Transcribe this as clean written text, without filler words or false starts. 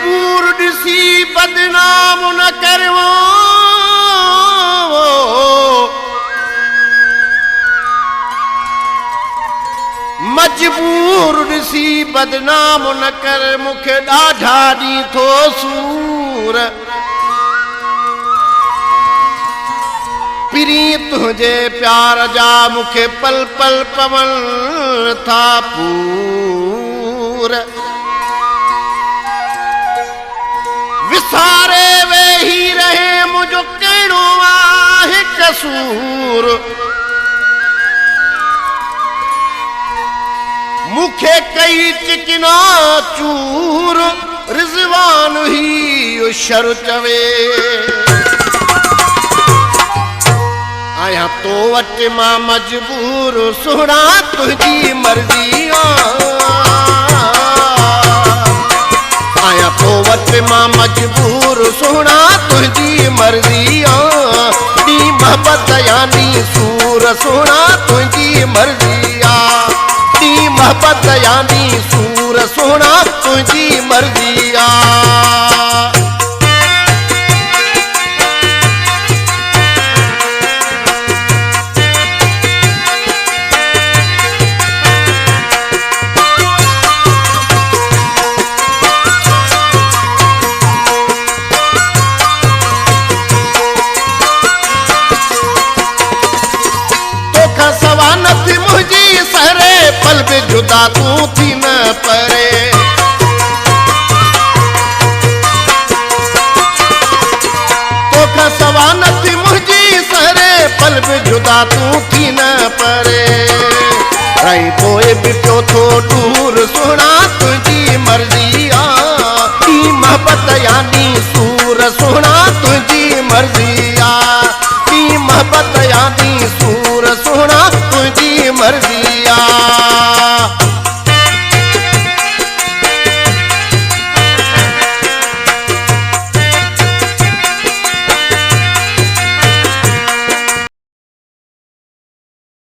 मजबूर दिसी बदनाम न करवो, मजबूर दिसी बदनाम न कर, मुखे ॾाढा ॾींहं थो सूर। पिरी तुझे प्यार जा मुखे पल पल पवन था पूर। विसारे वेही रहे मुझो कहिड़ो आहे कसूर। मुखे कई चिकना चूर, रिज़वान ही शर चवे। आया तो वट मां मजबूर, सुना तुझी मर्जी। आया तो वट मां मजबूर, सुना तुझी मर्जी। दी मोहब्बत यानी सूर, सुना तुझी मर्जी। दी मोहब्बत यानी सूर, सुना तुझी मर्जी। पल पे जुदा तू थी न परे, तो का सवा न थी मुझी सरे। पल पे जुदा तू थी न परे, रही पोए बिटो थो दूर, सुना तुझी मर्जी। दी मोहब्बत यानी सूर, सुना तुझी मर्जी। दी मोहब्बत यानी सूर, सुना तुझी मर्जी।